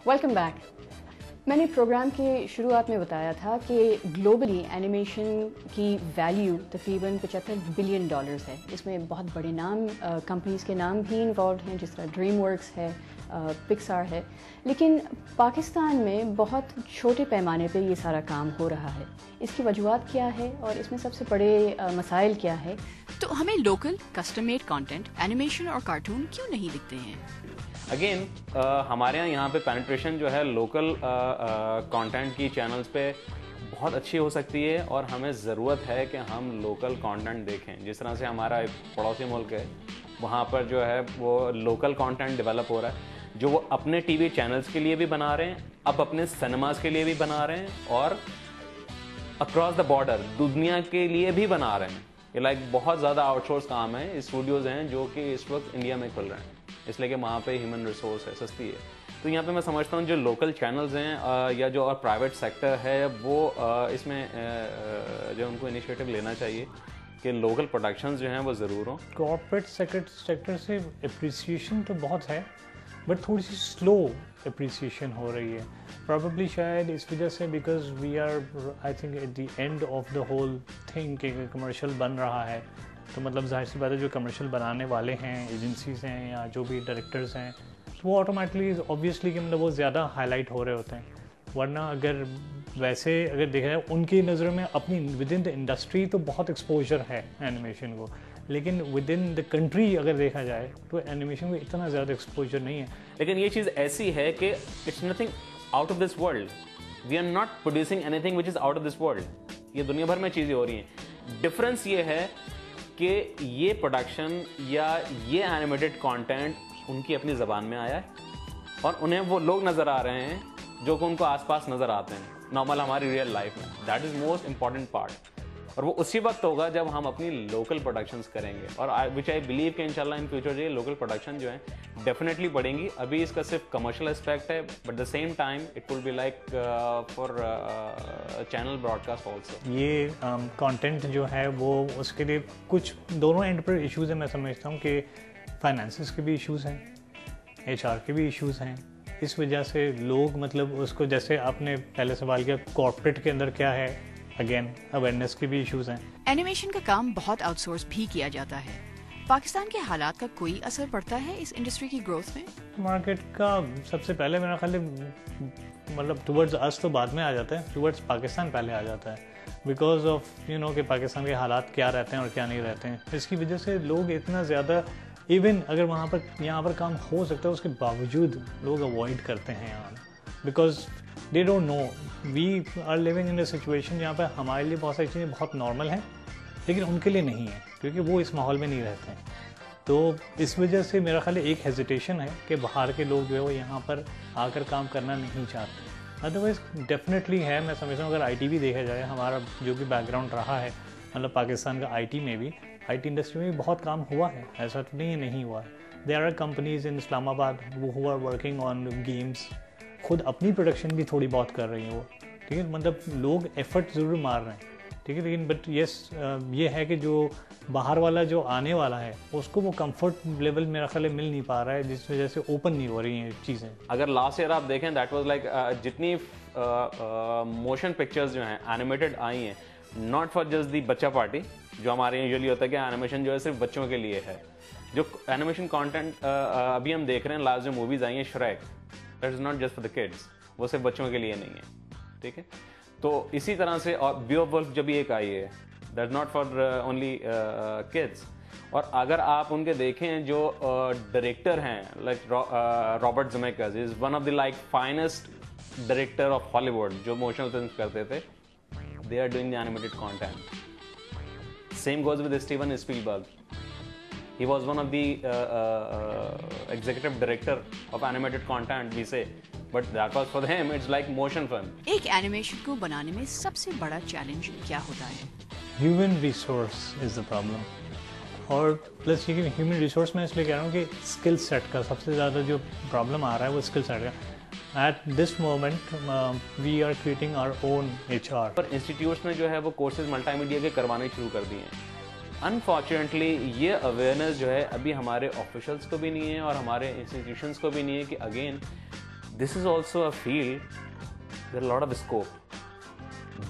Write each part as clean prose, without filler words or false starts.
Welcome back. میں نے programme کے شروعات میں بتایا تھا کہ گلوبلی اینیمیشن کی ویلیو تقریباً $75 بلین ہے. اس میں بہت بڑے نام کمپنیز کے نام بھی انوالوڈ ہیں، جس طرح ڈریم ورکس ہے، پکسار ہے. لیکن پاکستان میں بہت چھوٹے پیمانے پہ یہ سارا کام ہو رہا ہے. اس کی وجوہات کیا ہے اور اس میں سب سے بڑے مسائل کیا ہے؟ تو ہمیں local custom made content, animation اور کارٹون کیوں نہیں دکھتے ہیں؟ اگین ہمارے یہاں پہ پینیٹریشن جو ہے لوکل کانٹینٹ کی چینلز پہ بہت اچھی ہو سکتی ہے، اور ہمیں ضرورت ہے کہ ہم لوکل کانٹینٹ دیکھیں. جس طرح سے ہمارا ایک پڑوسی ملک ہے، وہاں پر جو ہے وہ لوکل کانٹینٹ ڈیولپ ہو رہا ہے، جو وہ اپنے ٹی وی چینلز کے لیے بھی بنا رہے ہیں، اب اپنے سنیماز کے لیے بھی بنا رہے ہیں، اور اکراس دا بارڈر دنیا کے لیے بھی بنا رہے ہیں. یہ لائک بہت زیادہ آؤٹ سورس کام ہے. اسٹوڈیوز ہیں جو کہ اس وقت انڈیا میں کھل رہے ہیں، اس لیے کہ وہاں پہ ہیومن ریسورس ہے، سستی ہے. تو یہاں پہ میں سمجھتا ہوں جو لوکل چینلز ہیں یا جو اور پرائیویٹ سیکٹر ہے، وہ اس میں جو ان کو انیشیٹو لینا چاہیے کہ لوکل پروڈکشنز جو ہیں وہ ضرور ہوں. کارپوریٹ سیکٹر سے اپریسیشن تو بہت ہے، بٹ تھوڑی سی سلو اپریسیشن ہو رہی ہے. پرابیبلی شاید اس وجہ سے because we are I think at the end of the whole thing کہ کمرشل بن رہا ہے. تو مطلب ظاہر سی بات ہے جو کمرشل بنانے والے ہیں، ایجنسیز ہیں یا جو بھی ڈائریکٹرز ہیں، تو وہ آٹومیٹکلی اوبویسلی کہ مطلب وہ زیادہ ہائی لائٹ ہو رہے ہوتے ہیں. ورنہ اگر ویسے اگر دیکھا جائے ان کی نظروں میں اپنی ود ان دا انڈسٹری تو بہت ایکسپوجر ہے اینیمیشن کو، لیکن ود ان دا کنٹری اگر دیکھا جائے تو اینیمیشن کو اتنا زیادہ ایکسپوجر نہیں ہے. لیکن یہ چیز ایسی ہے کہ it's nothing out of this world. We are not producing anything which is out of this world. یہ دنیا بھر میں چیزیں ہو رہی ہیں. ڈفرینس یہ ہے کہ یہ پروڈکشن یا یہ اینیمیٹڈ کانٹینٹ ان کی اپنی زبان میں آیا ہے، اور انہیں وہ لوگ نظر آ رہے ہیں جو کہ ان کو آس پاس نظر آتے ہیں نارمل ہماری ریئل لائف میں. That is most important part. اور وہ اسی وقت ہوگا جب ہم اپنی لوکل پروڈکشنز کریں گے، اور وچ آئی بلیو کہ انشاءاللہ ان فیوچر یہ لوکل پروڈکشن جو ہیں ڈیفینیٹلی بڑھیں گی. ابھی اس کا صرف کمرشل اسپیکٹ ہے، but the same time it will be like for channel broadcast also. یہ کانٹینٹ جو ہے وہ اس کے لیے کچھ دونوں اینڈ پر ایشوز ہیں. میں سمجھتا ہوں کہ فائنانسز کے بھی ایشوز ہیں، ایچ آر کے بھی ایشوز ہیں. اس وجہ سے لوگ مطلب اس کو جیسے آپ نے پہلے سوال کیا کارپوریٹ کے اندر کیا ہے، اگین اویئرنیس کے بھی ایشوز ہیں. اینیمیشن کا کام بہت آؤٹ سورس بھی کیا جاتا ہے. پاکستان کے حالات کا کوئی اثر پڑتا ہے اس انڈسٹری کی گروتھ میں؟ مارکیٹ کا سب سے پہلے میرا خیال ہے مطلب ٹورڈز اس تو بعد میں آ جاتا ہے، ٹورڈز پاکستان پہلے آ جاتا ہے، بیکاز آف کہ پاکستان کے حالات کیا رہتے ہیں اور کیا نہیں رہتے ہیں. اس کی وجہ سے لوگ اتنا زیادہ ایون اگر وہاں پر یہاں پر کام ہو سکتا ہے اس کے باوجود لوگ اوائڈ کرتے ہیں یہاں، because they don't know. We are living in a situation جہاں پہ ہمارے لیے بہت ساری چیزیں بہت نارمل ہیں، لیکن ان کے لیے نہیں ہے کیونکہ وہ اس ماحول میں نہیں رہتے ہیں. تو اس وجہ سے میرا خیال ہے ایک ہیزیٹیشن ہے کہ باہر کے لوگ جو ہے وہ یہاں پر آ کر کام کرنا نہیں چاہتے. ادروائز ڈیفینیٹلی ہے. میں سمجھتا ہوں اگر آئی ٹی بھی دیکھا جائے، ہمارا جو بھی بیک گراؤنڈ رہا ہے مطلب پاکستان کا آئی ٹی میں بھی، آئی ٹی انڈسٹری میں بھی بہت کام ہوا ہے، ایسا تو نہیں ہوا ہے. There are companies in Islamabad who are working on games, خود اپنی پروڈکشن بھی تھوڑی بہت کر رہی ہیں وہ، ٹھیک ہے. مطلب لوگ ایفرٹ ضرور مار رہے ہیں، ٹھیک ہے. لیکن بٹ یس یہ ہے کہ جو باہر والا جو آنے والا ہے اس کو وہ کمفرٹ لیول میرا خیال مل نہیں پا رہا ہے، جس وجہ سے اوپن نہیں ہو رہی ہیں چیزیں. اگر لاسٹ ایئر آپ دیکھیں دیٹ واز لائک جتنی موشن پکچرز جو ہیں اینیمیٹڈ آئی ہیں، ناٹ فار جسٹ دی بچہ پارٹی، جو ہمارے یہاں یوزلی ہوتا ہے کہ اینیمیشن جو ہے صرف بچوں کے لیے ہے. جو اینیمیشن کانٹینٹ ابھی ہم دیکھ رہے ہیں، لاسٹ جو موویز آئی ہیں شریک، that is not just for the kids, وہ صرف بچوں کے لیے نہیں ہے، ٹھیک ہے. تو اسی طرح سے بیو ولف جب ایک آئی ہے، that not for only kids. اور اگر آپ ان کے دیکھیں جو ڈائریکٹر ہیں like Robert Zemeckis is one of the like finest director of Hollywood, جو موشنل فلمس کرتے تھے، they are doing the animated content. Same goes with Steven Spielberg. He was one of the executive director of animated content, we say, but that was for him it's like motion film. ایک animation کو بنانے میں سب سے بڑا challenge کیا ہوتا ہے؟ Human resource is the problem. اور پلس یہ کہ ہیومن ریسورس میں اس لیے کہہ رہا ہوں کہ اسکل سیٹ کا سب سے زیادہ جو پرابلم آ رہا ہے وہ اسکل سیٹ کا. At this moment, we are creating our own HR. Per institutes نے جو ہے وہ کورسز ملٹی میڈیا کے کروانے شروع کر دیے ہیں. انفارچونیٹلی یہ اویئرنیس جو ہے ابھی ہمارے آفیشلس کو بھی نہیں ہے اور ہمارے انسٹیٹیوشنس کو بھی نہیں ہے کہ again this is also a field there are a lot of scope.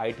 IT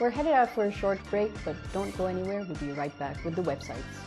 We're headed out for a short break, but don't go anywhere. We'll be right back with the websites.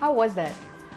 How was that?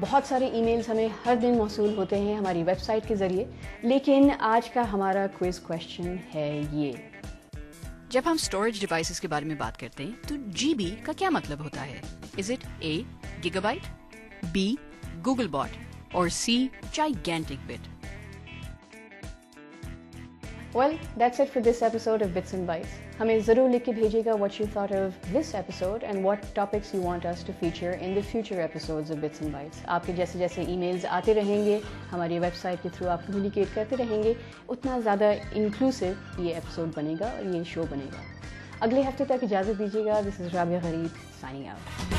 بہت سارے e mails ہمیں ہر دن موصول ہوتے ہیں ہماری web site کے ذریعے، لیکن آج کا ہمارا کوئز کویسچن ہے یہ: جب ہم اسٹوریج ڈیوائسز کے بارے میں بات کرتے ہیں تو جی بی کا کیا مطلب ہوتا ہے؟ Is it a gigabyte, B Google bot اور C gigantic bit? Well, that's it for this episode of Bits and Bytes. ہمیں ضرور لکھ کے بھیجیے گا what you thought of this episode and what topics you want us to feature in the future episodes of Bits and Bytes. آپ کے جیسے جیسے e mails آتے رہیں گے، ہماری ویب سائٹ کے تھرو آپ کمیونیکیٹ کرتے رہیں گے، اتنا زیادہ انکلوسیو یہ ایپیسوڈ بنے گا اور یہ شو بنے گا. اگلے ہفتے تک اجازت دیجیے گا. This is رابعہ غریب signing out.